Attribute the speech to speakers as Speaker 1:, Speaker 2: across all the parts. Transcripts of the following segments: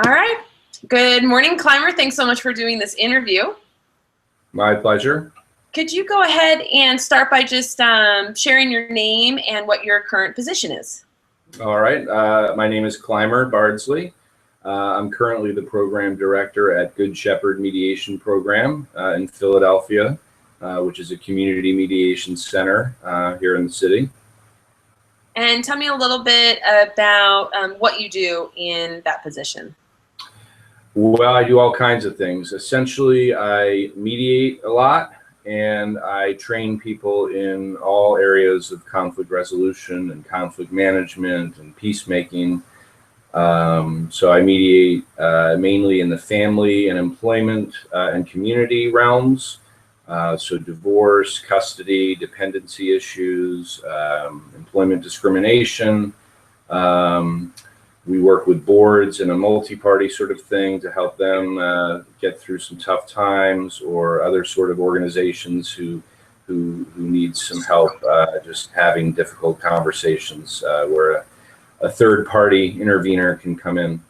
Speaker 1: All right. Good morning, Clymer. Thanks so much for doing this interview.
Speaker 2: My pleasure.
Speaker 1: Could you go ahead and start by just sharing your name and what your current position is?
Speaker 2: All right. My name is Clymer Bardsley. I'm currently the program director at Good Shepherd Mediation Program in Philadelphia, which is a community mediation center here in the city.
Speaker 1: And tell me a little bit about what you do in that position.
Speaker 2: Well, I do all kinds of things. Essentially, I mediate a lot, and I train people in all areas of conflict resolution and conflict management and peacemaking. So I mediate mainly in the family and employment and community realms. So divorce, custody, dependency issues, employment discrimination. We work with boards in a multi-party sort of thing to help them get through some tough times, or other sort of organizations who need some help just having difficult conversations where a third-party intervener can come in.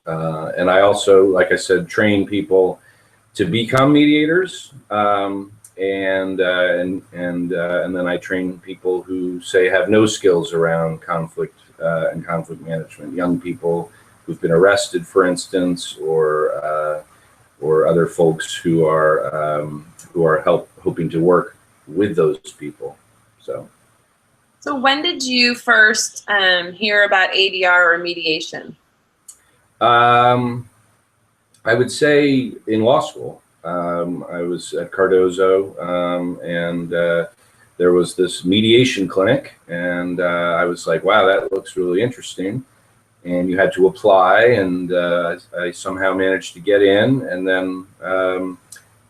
Speaker 2: And I also, like I said, train people to become mediators, and then I train people who say have no skills around conflict and conflict management. Young people who've been arrested, for instance, or other folks who are hoping to work with those people.
Speaker 1: So when did you first hear about ADR or mediation?
Speaker 2: I would say in law school. I was at Cardozo, and there was this mediation clinic, and I was like, wow, that looks really interesting. And you had to apply, and I somehow managed to get in, and then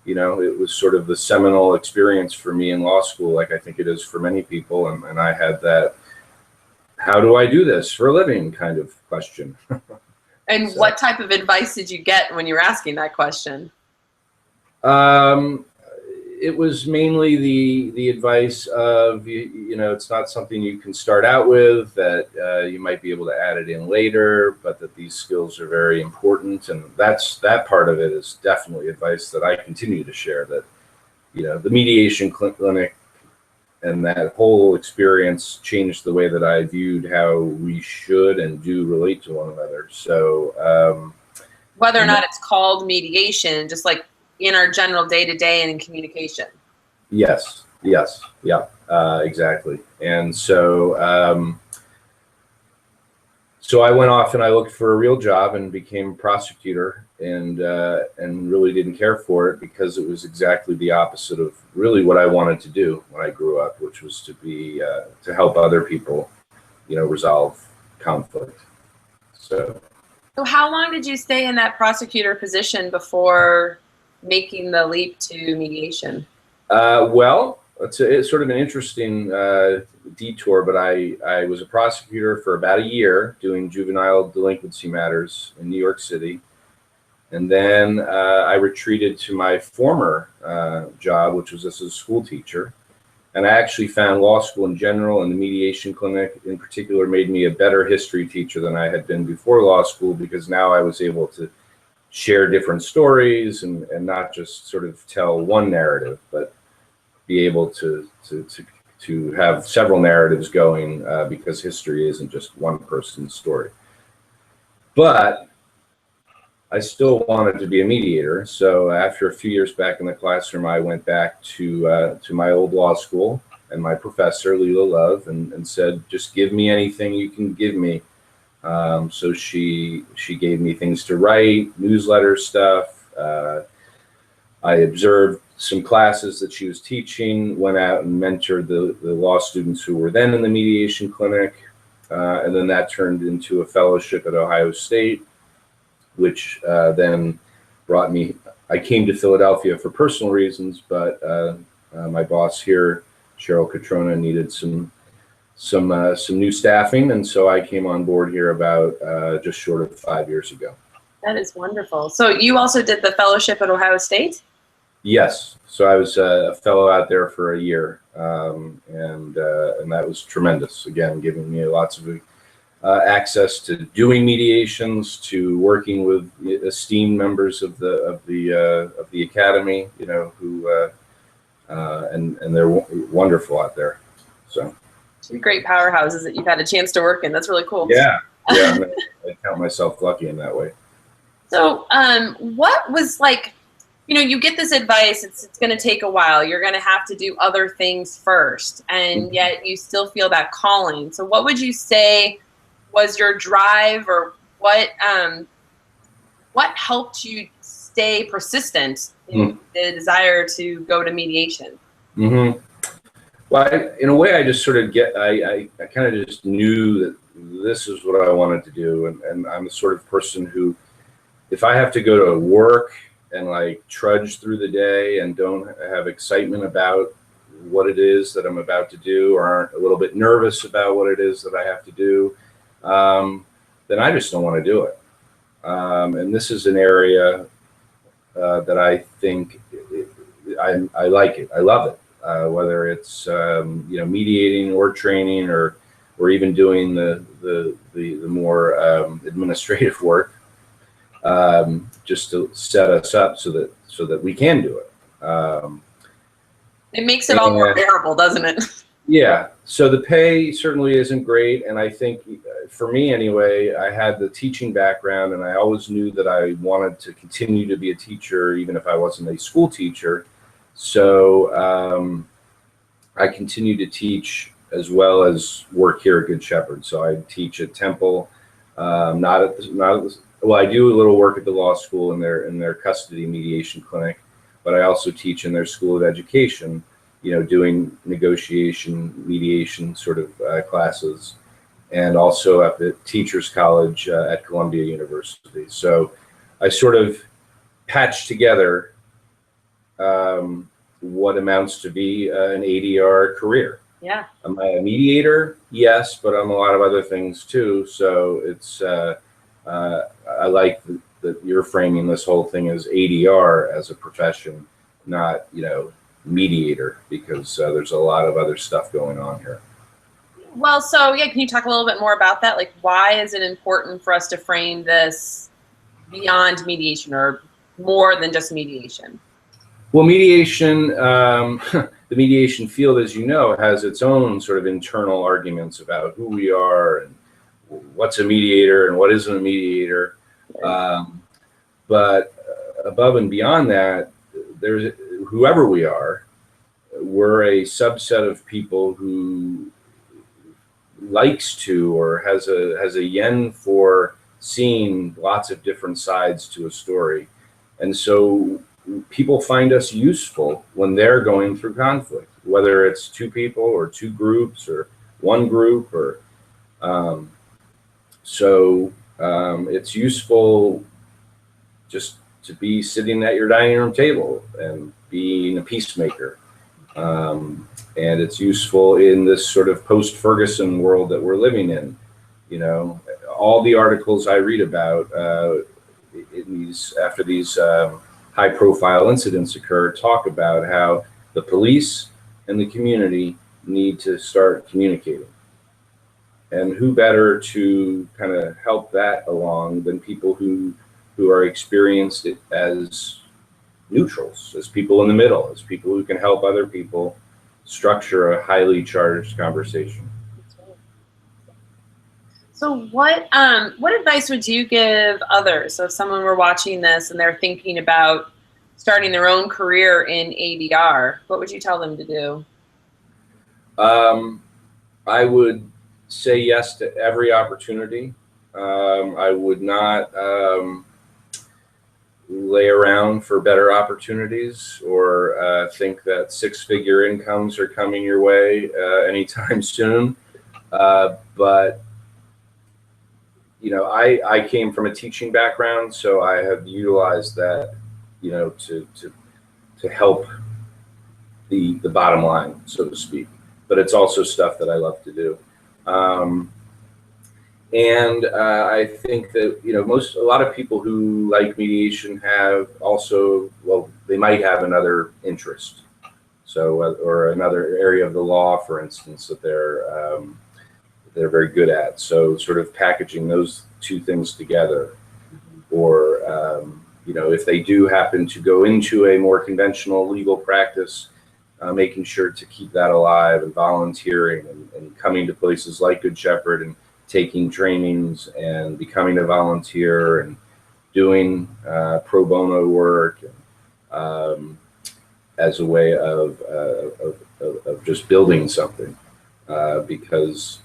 Speaker 2: it was sort of the seminal experience for me in law school, like I think it is for many people. And I had that, how do I do this for a living kind of question.
Speaker 1: And so, what type of advice did you get when you were asking that question?
Speaker 2: It was mainly the advice of, it's not something you can start out with, that you might be able to add it in later, but that these skills are very important. And that part of it is definitely advice that I continue to share, that, the mediation clinic and that whole experience changed the way that I viewed how we should and do relate to one another. So
Speaker 1: whether or not it's called mediation, just like in our general day-to-day and in communication.
Speaker 2: Yes, yeah, exactly. And so so I went off and I looked for a real job and became a prosecutor, and really didn't care for it, because it was exactly the opposite of really what I wanted to do when I grew up, which was to be to help other people, resolve conflict. So
Speaker 1: how long did you stay in that prosecutor position before making the leap to mediation?
Speaker 2: Well, it's sort of an interesting detour, but I was a prosecutor for about a year doing juvenile delinquency matters in New York City. And then I retreated to my former job, which was as a school teacher. And I actually found law school in general, and the mediation clinic in particular, made me a better history teacher than I had been before law school, because now I was able to share different stories and not just sort of tell one narrative, but be able to have several narratives going, because history isn't just one person's story. But I still wanted to be a mediator. So after a few years back in the classroom, I went back to my old law school and my professor, Leela Love, and said, just give me anything you can give me. So she gave me things to write, newsletter stuff. I observed some classes that she was teaching, went out and mentored the law students who were then in the mediation clinic. And then that turned into a fellowship at Ohio State, which then brought me, I came to Philadelphia for personal reasons, but my boss here, Cheryl Catrona, needed some new staffing, and so I came on board here about just short of 5 years ago.
Speaker 1: That is wonderful. So you also did the fellowship at Ohio State?
Speaker 2: Yes. So I was a fellow out there for a year, and that was tremendous. Again, giving me lots of access to doing mediations, to working with esteemed members of the academy, you know, who and they're wonderful out there. So
Speaker 1: two great powerhouses that you've had a chance to work in. That's really cool.
Speaker 2: yeah, yeah. I count myself lucky in that way.
Speaker 1: So, what was like, you know, you get this advice, it's going to take a while. You're going to have to do other things first, and yet you still feel that calling. So what would you say was your drive, or what helped you stay persistent in the desire to go to mediation?
Speaker 2: Mm-hmm. Well, in a way, I just sort of I kind of just knew that this is what I wanted to do. And I'm the sort of person who, if I have to go to work and like trudge through the day and don't have excitement about what it is that I'm about to do, or aren't a little bit nervous about what it is that I have to do, then I just don't want to do it. And this is an area that I think I like it. I love it. Whether it's you know, mediating or training, or even doing the more administrative work, just to set us up so that we can do it.
Speaker 1: It makes it all more bearable, doesn't it?
Speaker 2: Yeah. So the pay certainly isn't great, and I think for me anyway, I had the teaching background, and I always knew that I wanted to continue to be a teacher, even if I wasn't a school teacher. So I continue to teach as well as work here at Good Shepherd. So I teach at Temple, well, I do a little work at the law school in their custody mediation clinic, but I also teach in their school of education, you know, doing negotiation, mediation sort of classes, and also up at Teachers College at Columbia University. So I sort of patched together what amounts to be an ADR career.
Speaker 1: Yeah.
Speaker 2: Am I a mediator? Yes, but I'm a lot of other things too. So it's I like that you're framing this whole thing as ADR as a profession, not, you know, mediator, because there's a lot of other stuff going on here.
Speaker 1: Well, so yeah, can you talk a little bit more about that? Like, why is it important for us to frame this beyond mediation, or more than just mediation?
Speaker 2: Well, mediation, the mediation field, as you know, has its own sort of internal arguments about who we are and what's a mediator and what isn't a mediator. But above and beyond that, there's whoever we are, we're a subset of people who likes to, or has a yen for seeing lots of different sides to a story. And so people find us useful when they're going through conflict, whether it's two people or two groups or one group, or it's useful just to be sitting at your dining room table and being a peacemaker. And it's useful in this sort of post-Ferguson world that we're living in. You know, all the articles I read about after these high-profile incidents occur talk about how the police and the community need to start communicating. And who better to kind of help that along than people who are experienced as neutrals, as people in the middle, as people who can help other people structure a highly charged conversation.
Speaker 1: So what advice would you give others? So if someone were watching this and they're thinking about starting their own career in ADR, what would you tell them to do?
Speaker 2: I would say yes to every opportunity. I would not lay around for better opportunities, or think that six-figure incomes are coming your way anytime soon. But you know, I came from a teaching background, so I have utilized that, you know, to help the bottom line, so to speak. But it's also stuff that I love to do. And I think that, you know, a lot of people who like mediation have also, well, they might have another interest. So, or another area of the law, for instance, that they're very good at. So sort of packaging those two things together, or if they do happen to go into a more conventional legal practice, making sure to keep that alive, and volunteering, and coming to places like Good Shepherd and taking trainings and becoming a volunteer and doing pro bono work, as a way of just building something, because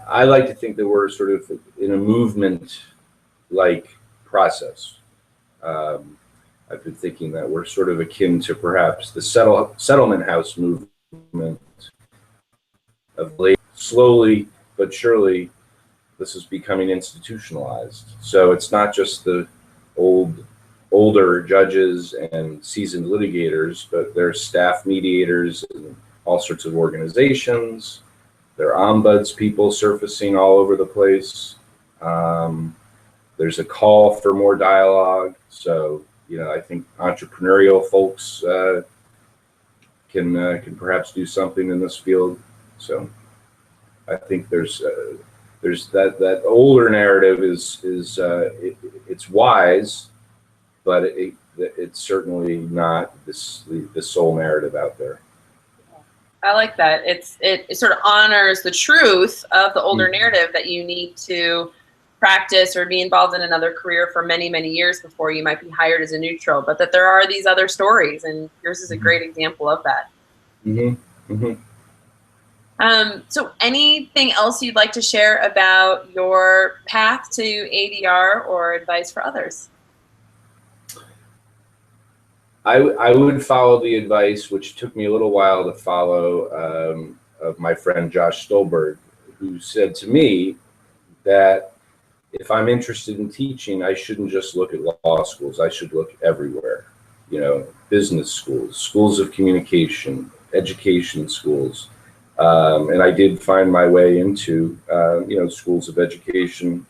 Speaker 2: I like to think that we're sort of in a movement-like process. I've been thinking that we're sort of akin to perhaps the settlement house movement of late. Slowly but surely, this is becoming institutionalized. So it's not just the older judges and seasoned litigators, but there's staff mediators and all sorts of organizations. There are ombuds people surfacing all over the place. There's a call for more dialogue. So, I think entrepreneurial folks can perhaps do something in this field. So I think there's that older narrative is it's wise, but it's certainly not the sole narrative out there.
Speaker 1: I like that. It sort of honors the truth of the older narrative that you need to practice or be involved in another career for many, many years before you might be hired as a neutral, but that there are these other stories, and yours is a great example of that. So anything else you'd like to share about your path to ADR or advice for others?
Speaker 2: I would follow the advice, which took me a little while to follow, of my friend Josh Stolberg, who said to me that if I'm interested in teaching, I shouldn't just look at law schools. I should look everywhere. Business schools, schools of communication, education schools. And I did find my way into, schools of education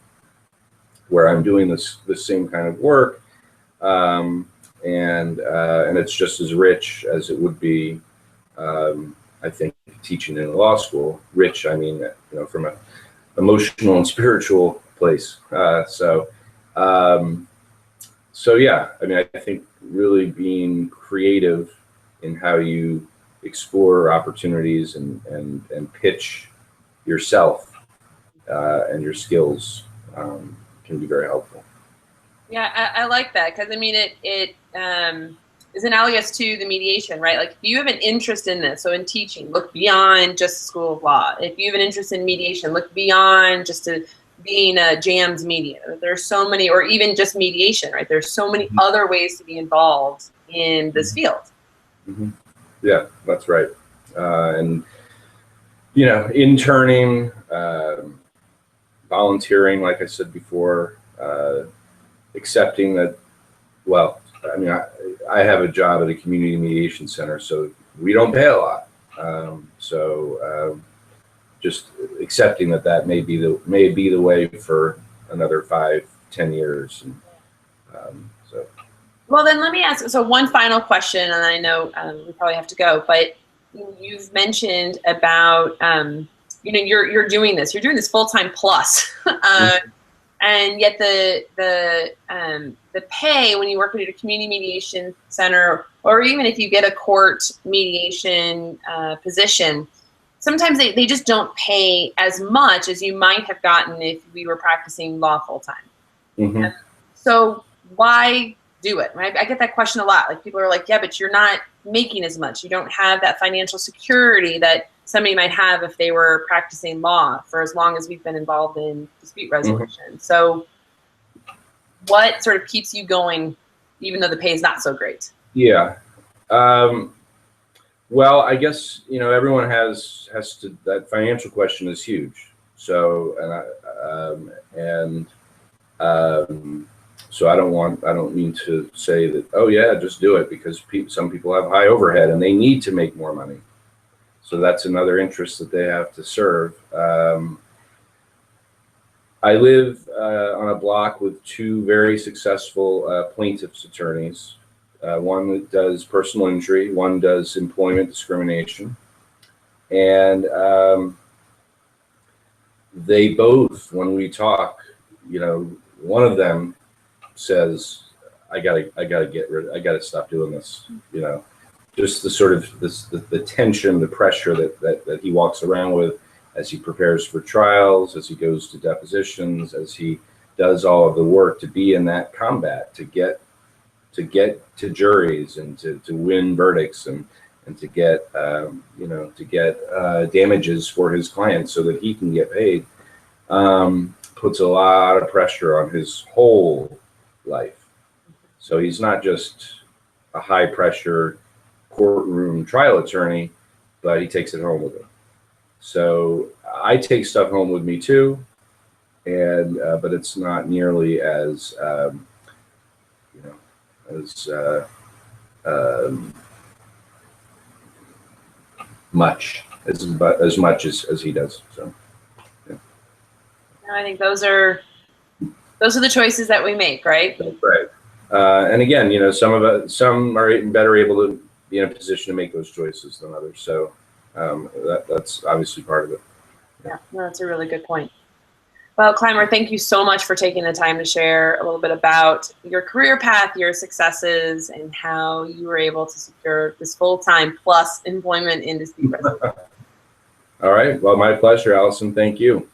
Speaker 2: where I'm doing the same kind of work. And it's just as rich as it would be, I think, teaching in a law school. Rich, I mean, from an emotional and spiritual place. So yeah, I mean, I think really being creative in how you explore opportunities and pitch yourself and your skills can be very helpful.
Speaker 1: Yeah, I like that, because I mean, it is analogous to the mediation, right? Like, if you have an interest in this, so in teaching, look beyond just the School of Law. If you have an interest in mediation, look beyond just being a JAMS mediator. There's so many, or even just mediation, right? There's so many other ways to be involved in this field.
Speaker 2: Yeah, that's right. And interning, volunteering, like I said before, accepting that, well, I mean, I have a job at a community mediation center, so we don't pay a lot. Just accepting that may be the way for another 5-10 years. And,
Speaker 1: well, then let me ask, so one final question, and I know we probably have to go, but you've mentioned about, you're doing this full-time plus, and yet the pay when you work at a community mediation center, or even if you get a court mediation position, sometimes they just don't pay as much as you might have gotten if we were practicing law full-time. So why do it, right? I get that question a lot. Like, people are like, yeah, but you're not making as much. You don't have that financial security that somebody might have if they were practicing law for as long as we've been involved in dispute resolution. So what sort of keeps you going, even though the pay is not so great?
Speaker 2: Yeah. Well, I guess, everyone has to, that financial question is huge. So, so I don't mean to say that, oh yeah, just do it, because some people have high overhead and they need to make more money. So that's another interest that they have to serve. I live on a block with two very successful plaintiffs' attorneys. One that does personal injury, one does employment discrimination. And they both, when we talk, you know, one of them says, I gotta stop doing this, you know, just the sort of the tension, the pressure that he walks around with as he prepares for trials, as he goes to depositions, as he does all of the work to be in that combat, to get to juries and to win verdicts and to get you know, to get damages for his clients so that he can get paid, puts a lot of pressure on his whole life. So he's not just a high pressure courtroom trial attorney, but he takes it home with him. So I take stuff home with me too, and but it's not nearly as you know, as much as he does. So yeah.
Speaker 1: I think those are the choices that we make, right?
Speaker 2: That's right. And again, you know, some are better able to be in a position to make those choices than others. So that's obviously part of it.
Speaker 1: Yeah, no, that's a really good point. Well, Clymer, thank you so much for taking the time to share a little bit about your career path, your successes, and how you were able to secure this full-time plus employment in dispute resolution.
Speaker 2: All right. Well, my pleasure, Allison. Thank you.